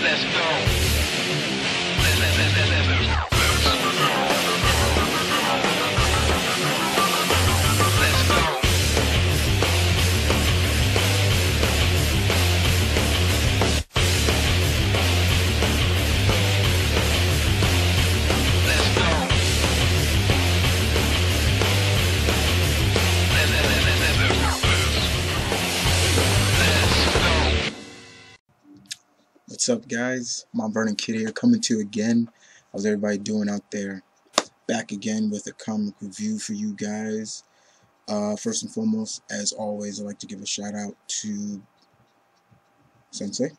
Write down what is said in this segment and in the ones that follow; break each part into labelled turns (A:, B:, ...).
A: Let's go.
B: What's up, guys? Mount Vernon Kid here, coming to you again. How's everybody doing out there? Back again with a comic review for you guys. First and foremost, as always, I'd like to give a shout out to Sensei,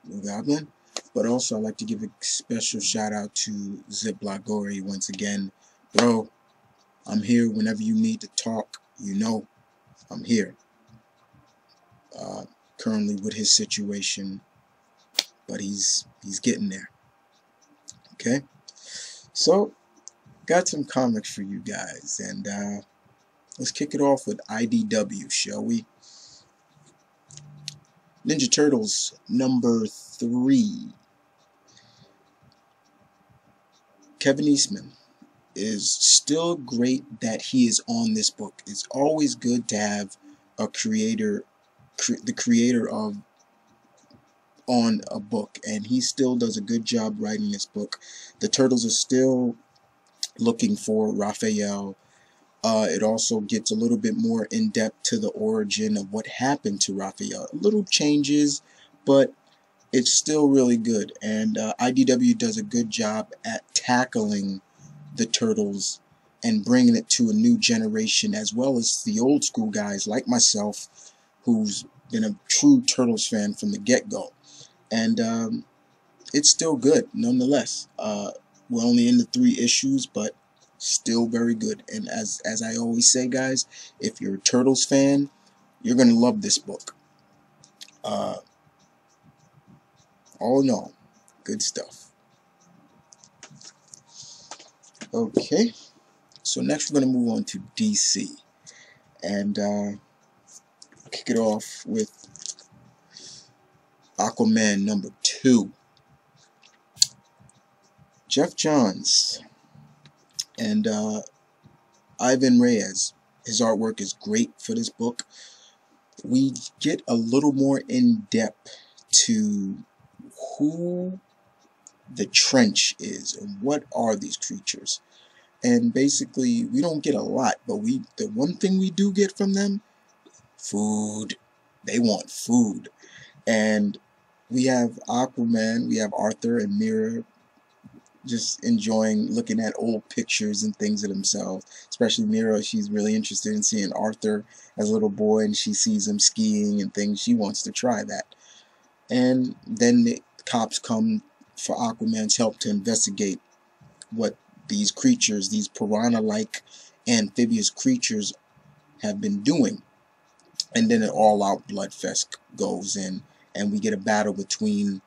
B: Blue Goblin, but also I'd like to give a special shout out to Zipblogori once again. Bro, I'm here whenever you need to talk. You know, I'm here. Currently with his situation, but he's getting there. Okay, so got some comics for you guys, and let's kick it off with IDW, shall we? Ninja Turtles number 3. Kevin Eastman is still great that he is on this book. It's always good to have a creator, the creator of on a book, and he still does a good job writing this book. The Turtles are still looking for Raphael. It also gets a little bit more in depth to the origin of what happened to Raphael. Little changes, but it's still really good, and IDW does a good job at tackling the Turtles and bringing it to a new generation, as well as the old school guys like myself, who's been a true Turtles fan from the get-go. And it's still good nonetheless. We're only in the 3 issues, but still very good. And as I always say, guys, if you're a Turtles fan, you're gonna love this book. All in all, good stuff. Okay, so next we're gonna move on to DC, and kick it off with Aquaman number 2. Jeff Johns and Ivan Reyes. His artwork is great for this book. We get a little more in depth to who the Trench is and what are these creatures. And basically, we don't get a lot, but the one thing we do get from them, food. They want food. And we have Aquaman, we have Arthur and Mira just enjoying looking at old pictures and things of themselves. Especially Mira, she's really interested in seeing Arthur as a little boy, and she sees him skiing and things. She wants to try that. And then the cops come for Aquaman's help to investigate what these creatures, these piranha-like amphibious creatures, have been doing. And then an all-out bloodfest goes in, and we get a battle between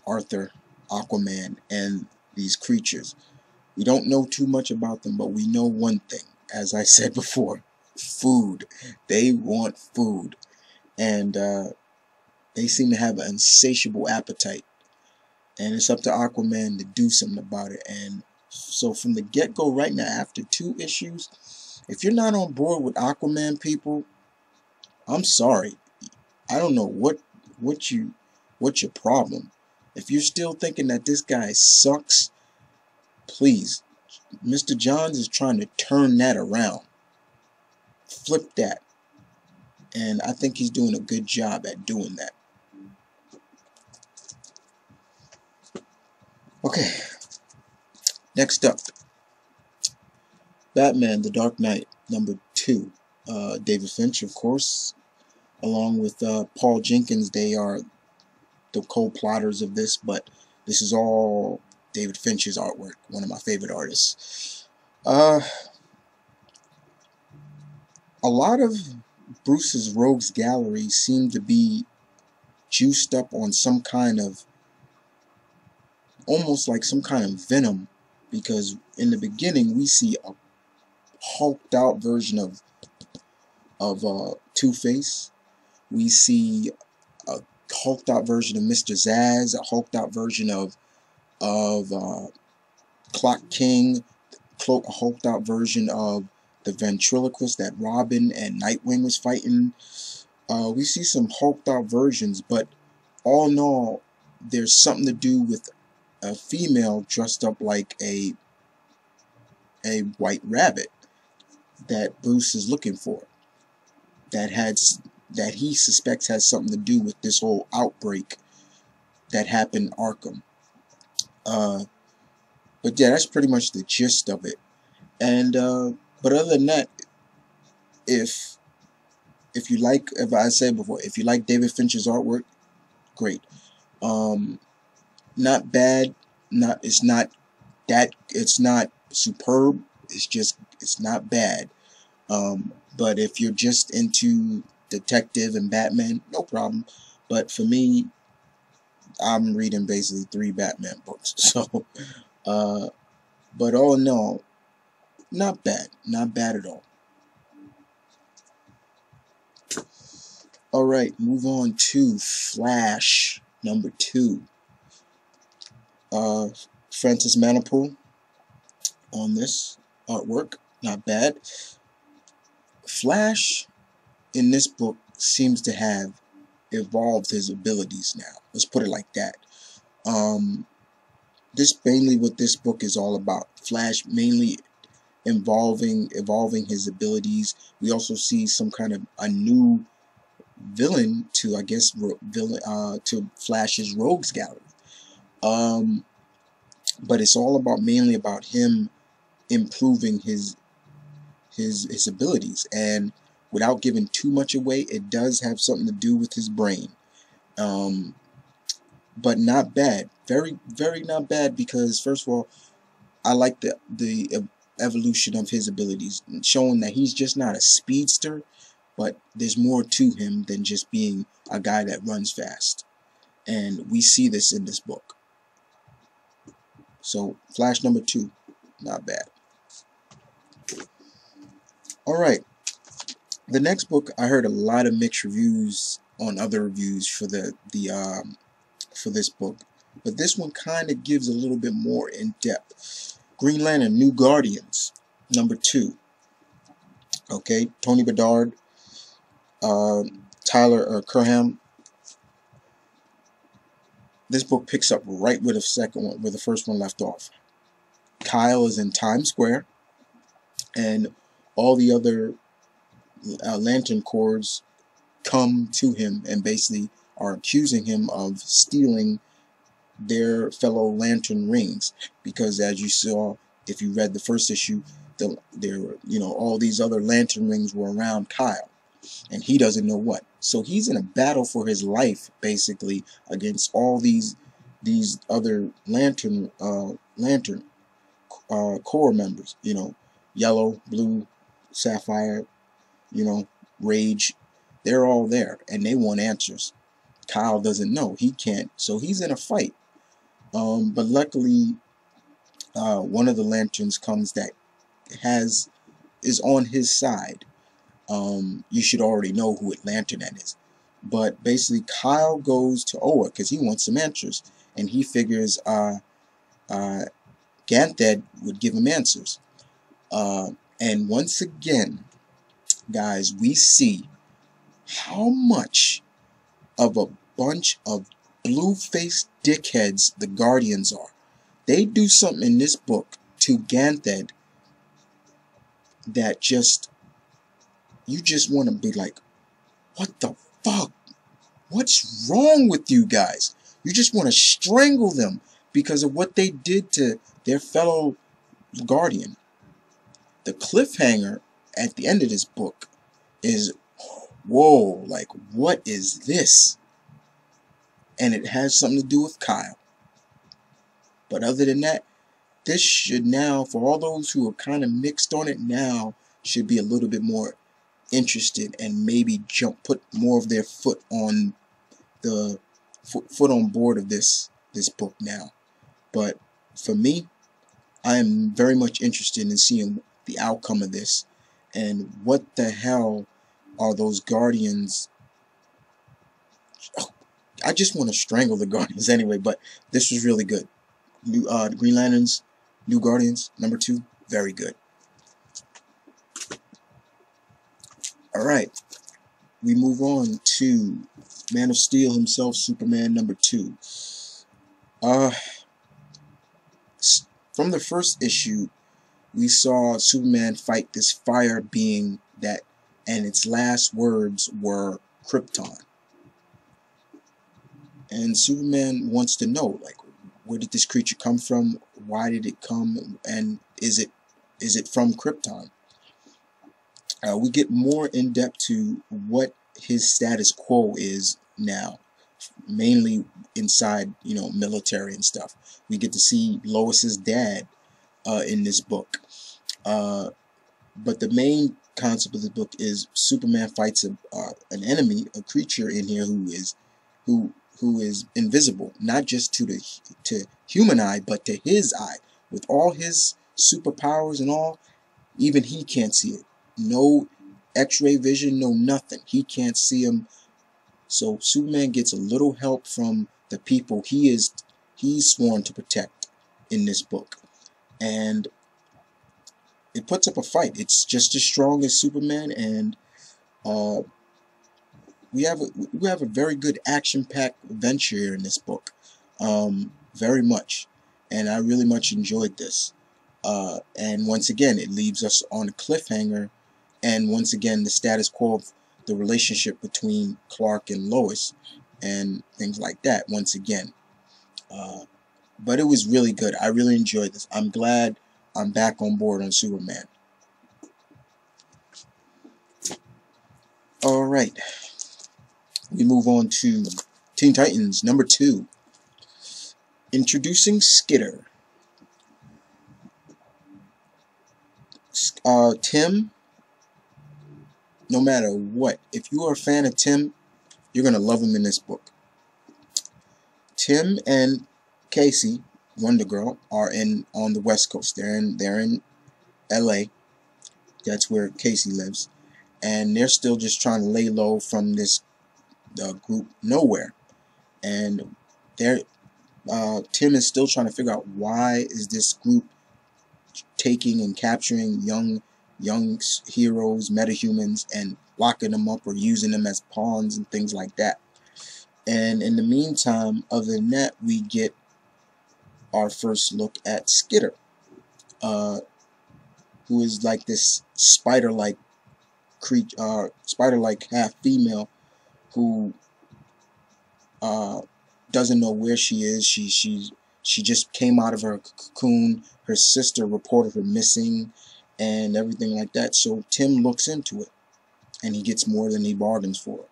B: Arthur, Aquaman, and these creatures. We don't know too much about them, but we know one thing. As I said before, food. They want food. And they seem to have an insatiable appetite. And it's up to Aquaman to do something about it. And so from the get-go right now, after 2 issues, if you're not on board with Aquaman, people, I'm sorry. I don't know what's your problem. If you're still thinking that this guy sucks, please, Mr. Johns is trying to turn that around. Flip that. And I think he's doing a good job at doing that. Okay. Next up, Batman, The Dark Knight, number 2. David Finch, of course, along with Paul Jenkins. They are the co-plotters of this, but this is all David Finch's artwork, one of my favorite artists. A lot of Bruce's Rogues Gallery seem to be juiced up on some kind of, almost like some kind of Venom, because in the beginning we see a hulked out version of Two-Face. We see a hulked out version of Mr. Zaz, a hulked out version of Clock King, a hulked out version of the ventriloquist that Robin and Nightwing was fighting. We see some hulked out versions, but all in all, there's something to do with a female dressed up like a white rabbit that Bruce is looking for, that he suspects has something to do with this whole outbreak that happened in Arkham. But yeah, that's pretty much the gist of it. And but other than that, if you like, as I said before, if you like David Fincher's artwork, great. Not bad. It's not superb. It's not bad. But if you're just into detective and Batman, no problem. But for me, I'm reading basically 3 Batman books. So, but all in all, not bad. Not bad at all. Alright, move on to Flash number 2. Francis Manapul on this artwork. Not bad. Flash in this book seems to have evolved his abilities now. Let's put it like that. This mainly what this book is all about. Flash mainly evolving his abilities. We also see some kind of a new villain to, I guess, to Flash's rogues gallery. But it's all about mainly about him improving his abilities, and without giving too much away, it does have something to do with his brain. But not bad, very not bad, because first of all, I like the evolution of his abilities, showing that he's just not a speedster, but there's more to him than just being a guy that runs fast, and we see this in this book. So Flash number 2, not bad. Alright, the next book, I heard a lot of mixed reviews on other reviews for for this book, but this one kind of gives a little bit more in depth. Green Lantern New Guardians number 2. Okay, Tony Bedard, Tyler Kerham. This book picks up right where the first one left off. Kyle is in Times Square, and all the other Lantern Corps come to him and basically are accusing him of stealing their fellow Lantern rings, because as you saw, if you read the first issue, all these other Lantern rings were around Kyle, and he doesn't know what. So he's in a battle for his life, basically, against all these other Lantern Corps members. Yellow, Blue, Sapphire, Rage. They're all there, and they want answers. Kyle doesn't know. He can't. So he's in a fight. But luckily, one of the Lanterns comes that is on his side. You should already know who Lantern that is. But basically, Kyle goes to Oa because he wants some answers, and he figures Ganthed would give him answers. And once again, guys, we see how much of a bunch of blue-faced dickheads the Guardians are. They do something in this book to Ganthed that you just want to be like, what the fuck? What's wrong with you guys? You just want to strangle them because of what they did to their fellow Guardian. The cliffhanger at the end of this book is, whoa, like, what is this? And it has something to do with Kyle. But other than that, this should now, for all those who are kind of mixed on it now, should be a little bit more interested and maybe put more of their foot on the foot on board of this book now. But for me, I am very much interested in seeing the outcome of this, and what the hell are those Guardians? Oh, I just want to strangle the Guardians anyway, but this was really good. New Green Lanterns, New Guardians, #2, very good. Alright, we move on to Man of Steel himself, Superman #2. From the first issue, we saw Superman fight this fire being that, and its last words were Krypton. And Superman wants to know, like, where did this creature come from? Why did it come? And is it from Krypton? We get more in depth to what his status quo is now, mainly inside, military and stuff. We get to see Lois's dad in this book. But the main concept of the book is Superman fights an enemy, a creature in here who is invisible, not just to human eye, but to his eye. With all his superpowers and all, even he can't see it. No X-ray vision, no nothing. He can't see him. So Superman gets a little help from the people he's sworn to protect in this book, and it puts up a fight. It's just as strong as Superman, and we have a very good action-packed adventure here in this book, very much, and I really much enjoyed this. And once again, it leaves us on a cliffhanger, and once again, the status quo of the relationship between Clark and Lois, and things like that. Once again, but it was really good. I really enjoyed this. I'm glad I'm back on board on Superman. Alright, we move on to Teen Titans #2. Introducing Skitter. Tim, no matter what, if you are a fan of Tim, you're going to love him in this book. Tim and Casey, Wonder Girl, are on the West Coast. They're in LA. That's where Casey lives. And they're still just trying to lay low from this group Nowhere. And Tim is still trying to figure out why is this group taking and capturing young heroes, metahumans, and locking them up or using them as pawns and things like that. And in the meantime, other than that, we get our first look at Skitter, who is like this spider-like creature, spider-like half female, who doesn't know where she is. She just came out of her cocoon. Her sister reported her missing, and everything like that. So Tim looks into it, and he gets more than he bargains for.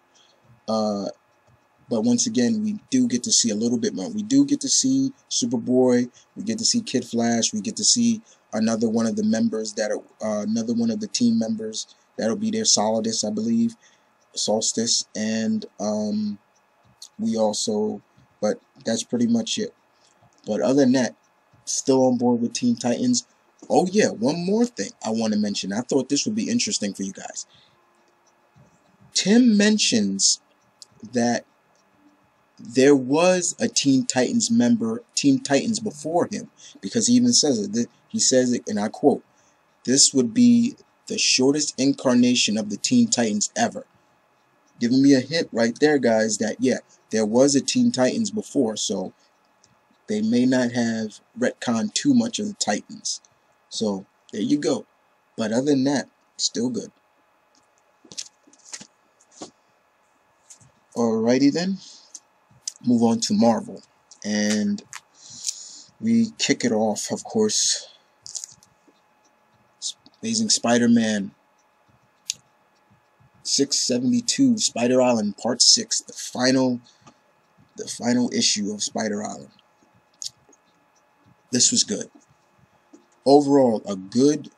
B: But once again, we do get to see a little bit more. We do get to see Superboy. We get to see Kid Flash. We get to see another one of the members another one of the team members that'll be there, Solstice, I believe, Solstice, and but that's pretty much it. But other than that, still on board with Teen Titans. Oh yeah, one more thing I want to mention. I thought this would be interesting for you guys. Tim mentions that there was a Teen Titans member, Teen Titans before him, because he even says it. He says it, and I quote, "This would be the shortest incarnation of the Teen Titans ever." Giving me a hint right there, guys, that yeah, there was a Teen Titans before, so they may not have retconned too much of the Titans. So there you go. But other than that, still good. Alrighty then. Move on to Marvel, and we kick it off, of course. Amazing Spider-Man 672, Spider Island Part 6, the final issue of Spider Island. This was good. Overall, a good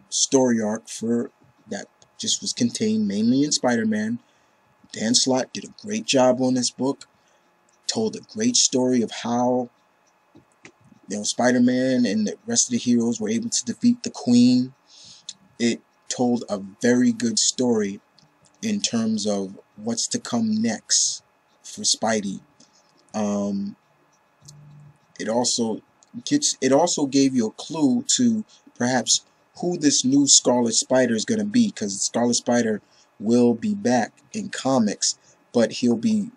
B: story arc for that just was contained mainly in Spider-Man. Dan Slott did a great job on this book. Told a great story of how Spider-Man and the rest of the heroes were able to defeat the Queen. It told a very good story in terms of what's to come next for Spidey Um, it also gave you a clue to perhaps who this new Scarlet Spider is going to be, because Scarlet Spider will be back in comics, but he'll be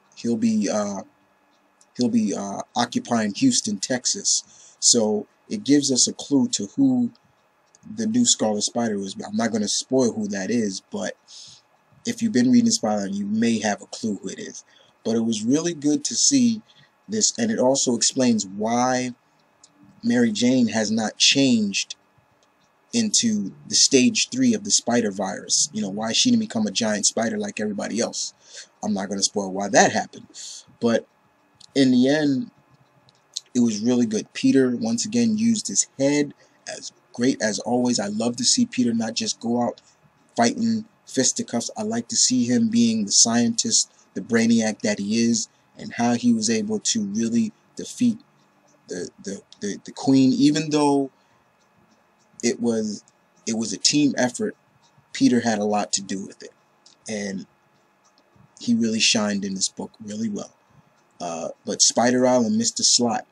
B: occupying Houston, Texas. So it gives us a clue to who the new Scarlet Spider is. I'm not going to spoil who that is, but if you've been reading Spider-Man, you may have a clue who it is. But it was really good to see this, and it also explains why Mary Jane has not changed into the stage 3 of the spider virus. You know, why she didn't become a giant spider like everybody else. I'm not going to spoil why that happened. But in the end, it was really good. Peter, once again, used his head as great as always. I love to see Peter not just go out fighting fisticuffs. I like to see him being the scientist, the brainiac that he is, and how he was able to really defeat the Queen. Even though it was a team effort, Peter had a lot to do with it, and he really shined in this book really well. But Spider Owl and Mr. Slot,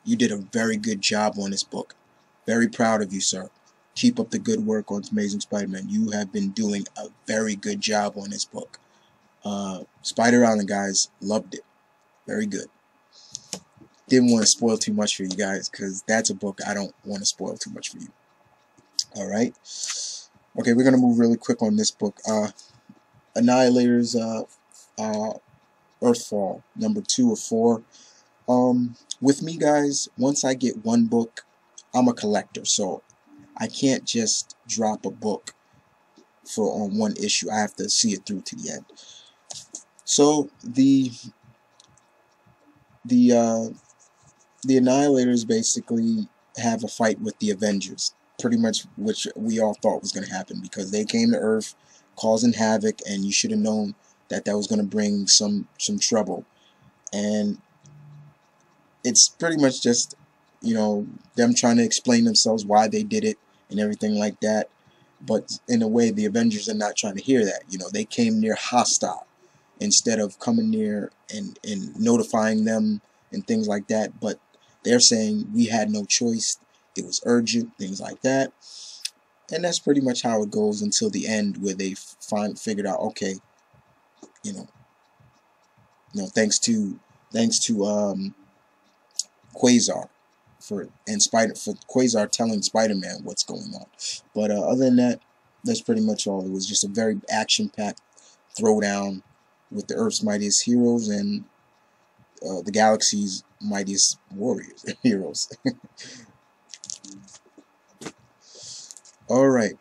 B: you did a very good job on this book. Very proud of you, sir. Keep up the good work on Amazing Spider-Man. You have been doing a very good job on this book. Spider Island, guys, loved it. Very good. Didn't want to spoil too much for you guys, because that's a book I don't want to spoil too much for you. Alright. Okay, we're going to move really quick on this book. Annihilators, Earthfall, number 2 of 4. With me, guys, once I get one book, I'm a collector, so I can't just drop a book on one issue. I have to see it through to the end. So the Annihilators basically have a fight with the Avengers, pretty much, which we all thought was going to happen, because they came to Earth causing havoc, and you should have known that that was going to bring some trouble. And it's pretty much just, you know, them trying to explain themselves why they did it and everything like that. But in a way, the Avengers are not trying to hear that. You know, they came near hostile instead of coming near and notifying them and things like that. But they're saying we had no choice. It was urgent, things like that. And that's pretty much how it goes until the end, where they figured out, okay, you know, thanks to Quasar for Quasar telling Spider-Man what's going on. But other than that, that's pretty much all. It was just a very action-packed throwdown with the Earth's mightiest heroes and the galaxy's mightiest warriors, heroes. Alright,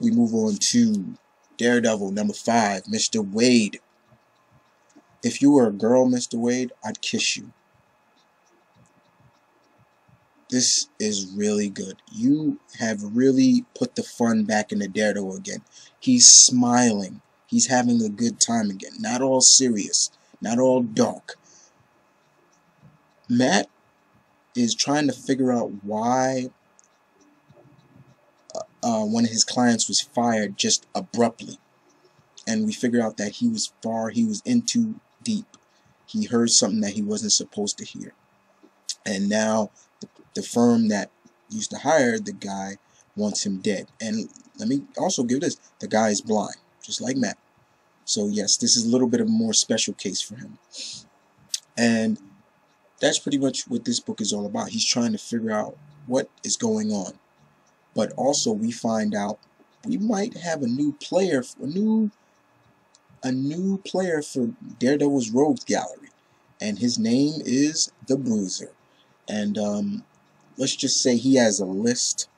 B: we move on to DareDevil, number 5, Mr. Wade. If you were a girl, Mr. Wade, I'd kiss you. This is really good. You have really put the fun back into Daredevil again. He's smiling. He's having a good time again. Not all serious. Not all dark. Matt is trying to figure out why one of his clients was fired just abruptly. And we figure out that he was in too deep. He heard something that he wasn't supposed to hear. And now the firm that used to hire the guy wants him dead. And let me also give this. The guy is blind, just like Matt. So yes, this is a little bit of a more special case for him. And that's pretty much what this book is all about. He's trying to figure out what is going on. But also we find out we might have a new player, a new player for Daredevil's Rogues Gallery. And his name is the Bruiser. And let's just say he has a list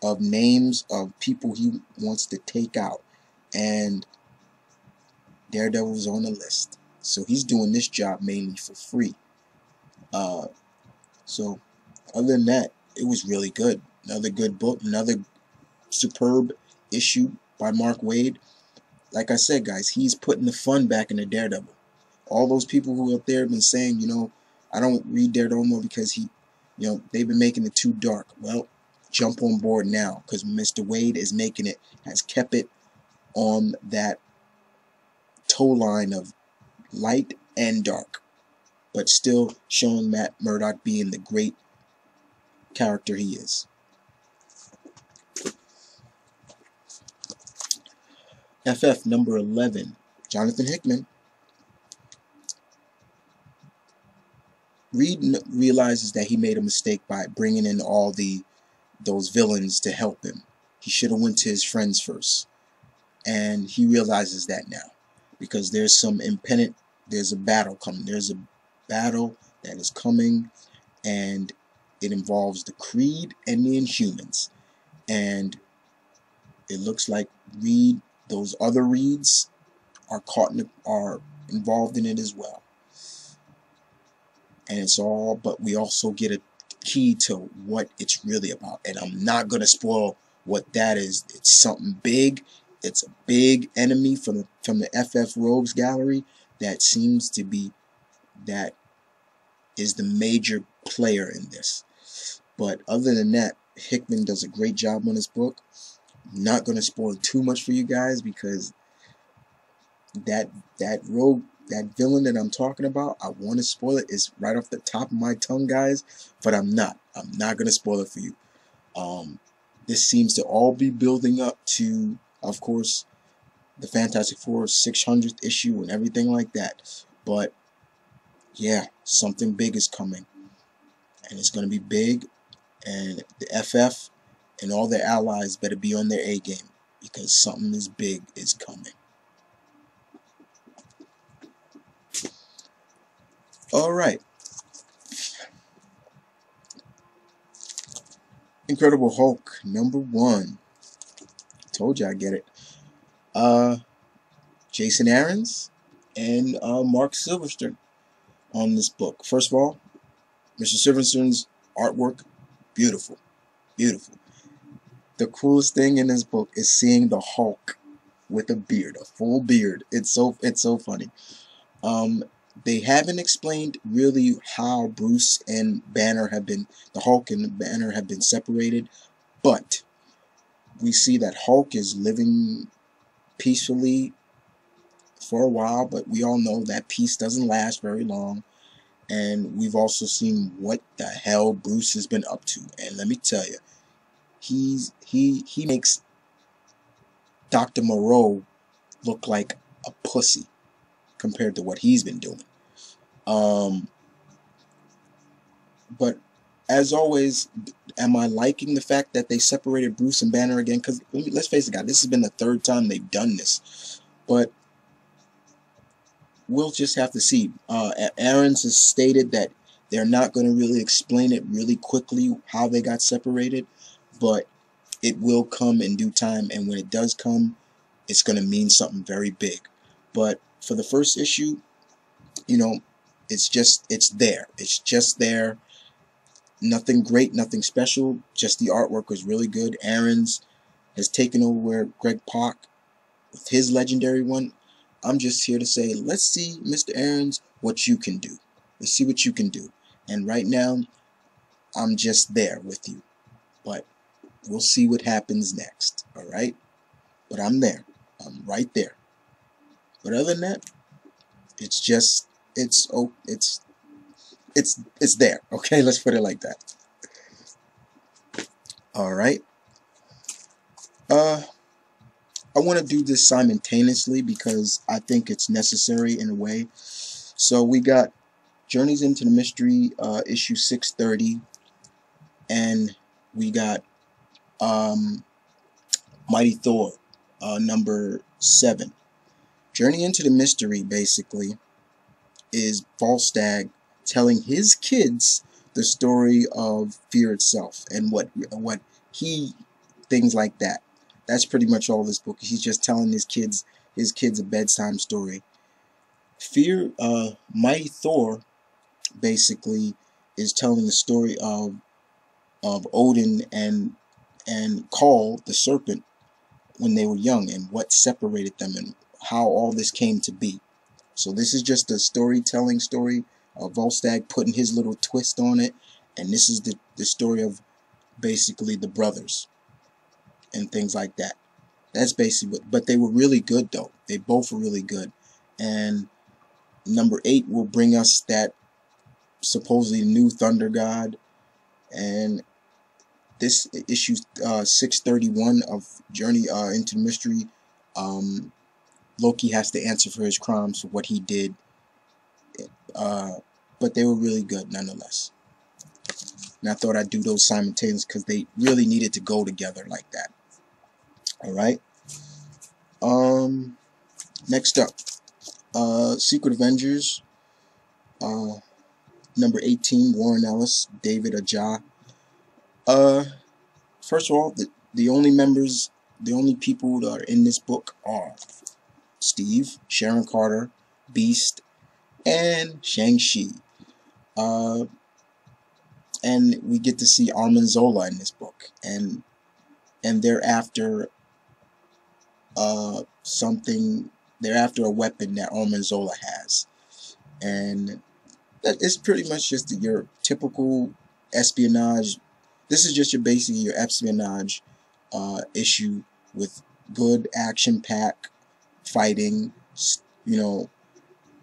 B: of names of people he wants to take out. And Daredevil's on the list. So he's doing this job mainly for free. So other than that, it was really good. Another good book, another superb issue by Mark Waid. Like I said, guys, he's putting the fun back into Daredevil. All those people who up there have been saying, you know, I don't read Daredevil more because they've been making it too dark. Well, jump on board now, because Mr. Waid is making it, has kept it on that toe line of light and dark. but still showing Matt Murdock being the great character he is. FF number 11, Jonathan Hickman. Reed realizes that he made a mistake by bringing in all those villains to help him. He should have went to his friends first, and he realizes that now because there's a battle coming. There's a battle that is coming, and it involves the Creed and the Inhumans, and it looks like those other Reeds are are involved in it as well. And it's all, but we also get a key to what it's really about. And I'm not going to spoil what that is. It's something big. It's a big enemy from the FF Rogues Gallery that seems to be, that is the major player in this. But other than that, Hickman does a great job on this book. I'm not going to spoil too much for you guys because that villain that I'm talking about, I want to spoil it. It's right off the top of my tongue, guys, but I'm not going to spoil it for you. This seems to all be building up to, of course, the Fantastic Four 600th issue and everything like that. But yeah, something big is coming, and it's going to be big, and the FF and all their allies better be on their A game because something is big is coming. Alright. Incredible Hulk number 1. Told you I get it. Jason Aaron's and Mark Silverstone on this book. First of all, Mr. Silverstone's artwork, beautiful. Beautiful. The coolest thing in this book is seeing the Hulk with a beard, a full beard. It's so funny. They haven't explained really how Bruce and Banner have been, the Hulk and Banner have been separated, but we see that Hulk is living peacefully for a while, but we all know that peace doesn't last very long, and we've also seen what the hell Bruce has been up to, and let me tell you, he makes Dr. Moreau look like a pussy compared to what he's been doing. But as always, am I liking the fact that they separated Bruce and Banner again? Because let's face it, guys, this has been the 3rd time they've done this. But we'll just have to see. Aaron's has stated that they're not going to really explain it really quickly how they got separated, but it will come in due time, and when it does come, it's going to mean something very big. But for the first issue, you know, it's there. It's just there. Nothing great, nothing special. Just the artwork was really good. Aaron's has taken over where Greg Pak with his legendary one. I'm just here to say, let's see, Mr. Aaron's, what you can do. Let's see what you can do. And right now, I'm just there with you. But we'll see what happens next. Alright? But I'm there. I'm right there. But other than that, it's just, it's there. Okay, let's put it like that. Alright. I want to do this simultaneously because I think it's necessary in a way. So we got Journeys into the Mystery, issue 630, and we got Mighty Thor, number 7. Journey into the Mystery basically is Volstagg telling his kids the story of fear itself and what he, things like that. That's pretty much all this book. He's just telling his kids a bedtime story. Mighty Thor basically is telling the story of Odin and Kal, the serpent, when they were young and what separated them and how all this came to be. So this is just a storytelling story of Volstagg putting his little twist on it, and this is the story of basically the brothers and things like that. That's basically what, but they were really good though. They both were really good. And number 8 will bring us that supposedly new Thunder God, and this issue 631 of Journey into Mystery, Loki has to answer for his crimes, for what he did, but they were really good nonetheless. And I thought I'd do those simultaneously because they really needed to go together like that. Alright. Next up, Secret Avengers, number 18, Warren Ellis, David Aja. First of all, the only members, the only people that are in this book are Steve, Sharon Carter, Beast, and Shang-Chi. And we get to see Armin Zola in this book, and they're after something. They're after a weapon that Armin Zola has, and that is pretty much just your typical espionage. This is just basically your espionage issue with good action-packed fighting. You know,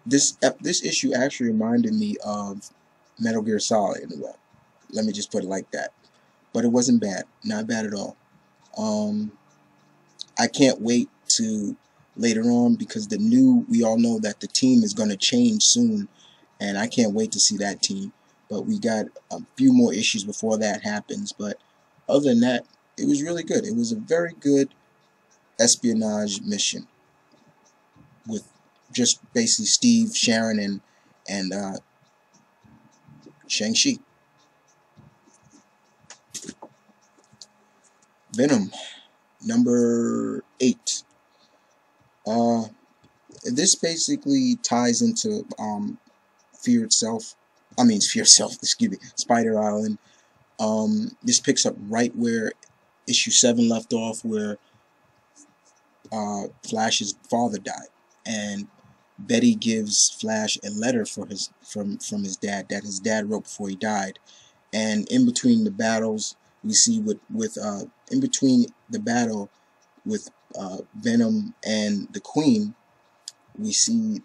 B: this issue actually reminded me of Metal Gear Solid in a way. Let me just put it like that. But it wasn't bad. Not bad at all. I can't wait to later on, because we all know that the team is going to change soon, and I can't wait to see that team. But we got a few more issues before that happens. But other than that, it was really good. It was a very good espionage mission with just basically Steve, Sharon, and Shang-Chi. Venom, number 8. This basically ties into Fear Itself. Excuse me, Spider Island. This picks up right where issue 7 left off, where Flash's father died, and Betty gives Flash a letter from his dad that his dad wrote before he died. And in between the battles, we see in between the battle with Venom and the Queen, we see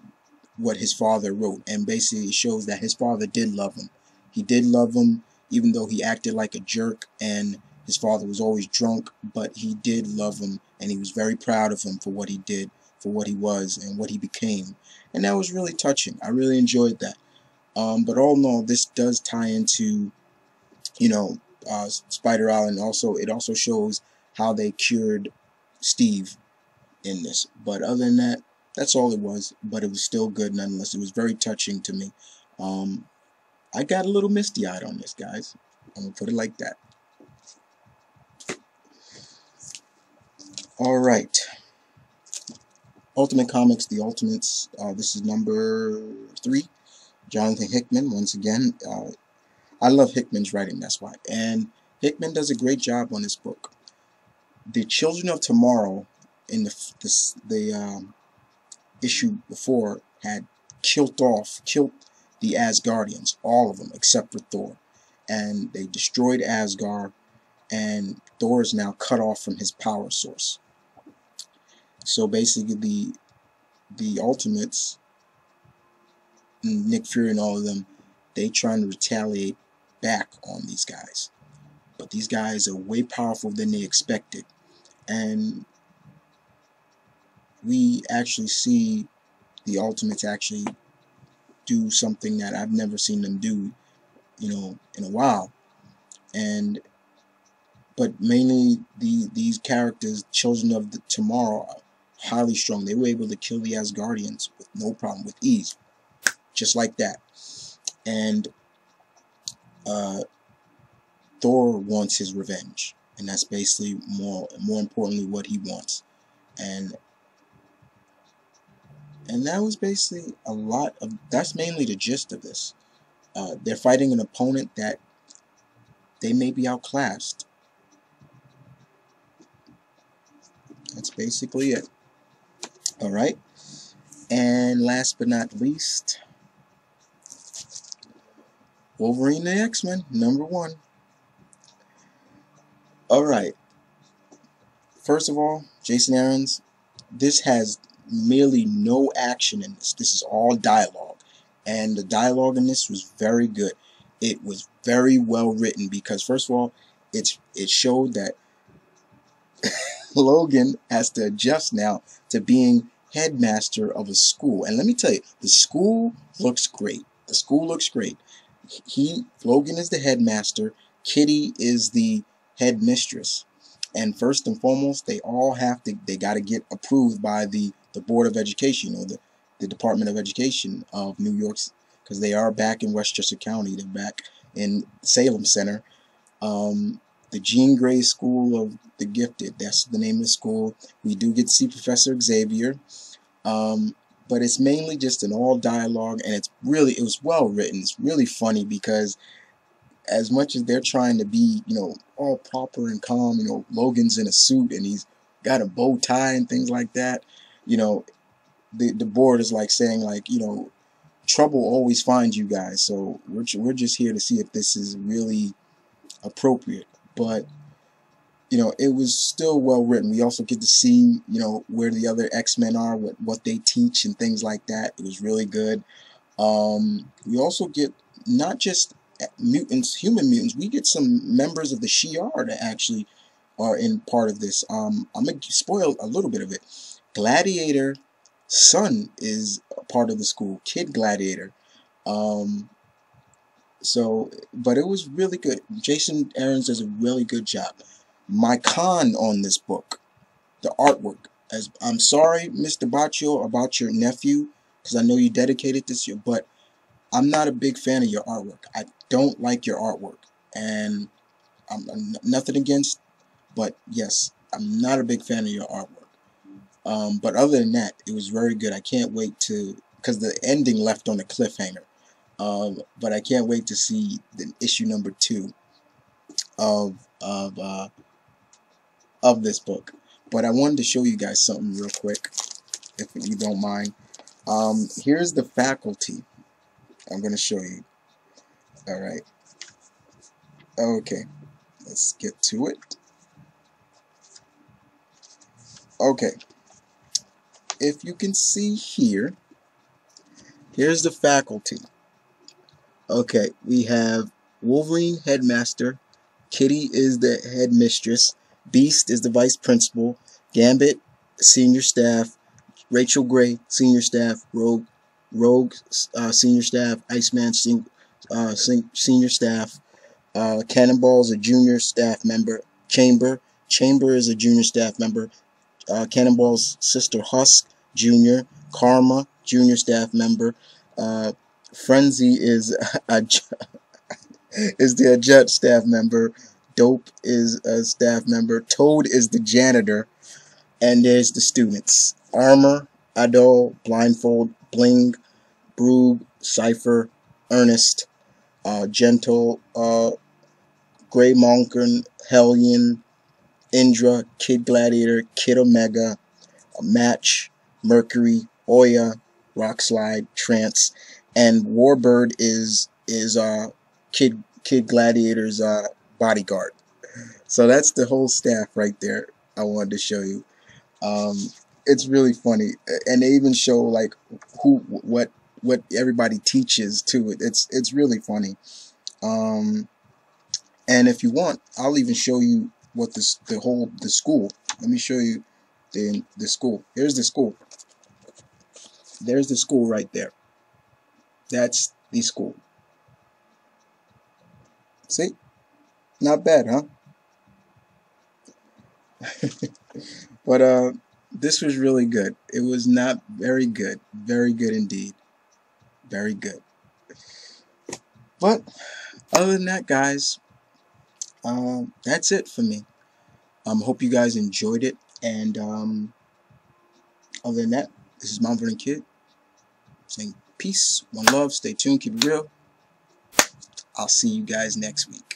B: what his father wrote, and basically it shows that his father did love him. He did love him, even though he acted like a jerk and his father was always drunk, but he did love him, and he was very proud of him for what he did, for what he was, and what he became. And that was really touching. I really enjoyed that. But all in all, this does tie into, Spider Island. It also shows how they cured Steve in this. But other than that, that's all it was. But it was still good nonetheless. It was very touching to me. I got a little misty-eyed on this, guys. I'm going to put it like that. Alright. Ultimate Comics, The Ultimates. This is number 3. Jonathan Hickman, once again. I love Hickman's writing, that's why. And Hickman does a great job on this book. The Children of Tomorrow, in the issue before, had killed the Asgardians, all of them, except for Thor. And they destroyed Asgard, and Thor is now cut off from his power source. So basically, the Ultimates, Nick Fury and all of them, they trying to retaliate back on these guys. But these guys are way powerful than they expected. And we actually see the Ultimates actually do something that I've never seen them do, in a while. But mainly these characters, Children of the Tomorrow, are highly strong. They were able to kill the Asgardians with no problem, with ease, just like that. And Thor wants his revenge, and that's basically more importantly what he wants. And that was basically that's mainly the gist of this. They're fighting an opponent that they may be outclassed. That's basically it. Alright. And last but not least, Wolverine and X-Men, number 1. Alright. First of all, Jason Aaron's, this has merely no action in this. This is all dialogue. And the dialogue in this was very good. It was very well written because, first of all, it showed that Logan has to adjust now to being headmaster of a school. And let me tell you, the school looks great. The school looks great. Logan is the headmaster. Kitty is the headmistress. And first and foremost, they got to get approved by the Board of Education, or the Department of Education of New York, because they are back in Westchester County. They're back in Salem Center. The Jean Grey School of the Gifted, that's the name of the school. We do get to see Professor Xavier, but it's mainly just an all dialogue, and it was well written. It's really funny because as much as they're trying to be, all proper and calm, Logan's in a suit and he's got a bow tie and things like that, the board is like saying, like, trouble always finds you guys, so we're just here to see if this is really appropriate. But it was still well written. We also get to see where the other X-Men are, what they teach and things like that. It was really good. We also get not just mutants, human mutants. We get some members of the Shi'ar that actually are in part of this. I'm gonna spoil a little bit of it. Gladiator's son is a part of the school, Kid Gladiator. But it was really good. Jason Aaron's does a really good job. My con on this book, the artwork. I'm sorry, Mr. Baccio, about your nephew, because I know you dedicated this year, but I'm not a big fan of your artwork. I don't like your artwork, and I'm nothing against, but yes, I'm not a big fan of your artwork. But other than that, it was very good. I can't wait because the ending left on a cliffhanger. But I can't wait to see the issue number 2 of this book. But I wanted to show you guys something real quick, if you don't mind. Here's the faculty. I'm going to show you. Alright. Okay. Let's get to it. Okay. If you can see here, here's the faculty. Okay, we have Wolverine, headmaster. Kitty is the headmistress. Beast is the vice principal. Gambit, senior staff. Rachel Gray, senior staff. Rogue, senior staff. Iceman, senior staff. Cannonball's a junior staff member. Chamber is a junior staff member. Cannonball's sister Husk, junior. Karma, junior staff member. Frenzy is the adjunct staff member. Dope is a staff member. Toad is the janitor. And there's the students. Armor, Adol, Blindfold, Bling, Broog, Cypher, Ernest, Gentle, Grey Monken, Hellion, Indra, Kid Gladiator, Kid Omega, Match, Mercury, Oya, Rockslide, Trance, and Warbird is Kid Gladiator's bodyguard. So that's the whole staff right there. I wanted to show you. It's really funny, and they even show like what everybody teaches too. It's really funny. And if you want, I'll even show you what the school. Let me show you the school. Here's the school. There's the school right there. That's the school. See? Not bad, huh? But this was really good. It was not very good. Very good indeed. Very good. But other than that, guys, that's it for me. Hope you guys enjoyed it. And other than that, this is Mount Vernon Kid saying peace, one love, stay tuned, keep it real. I'll see you guys next week.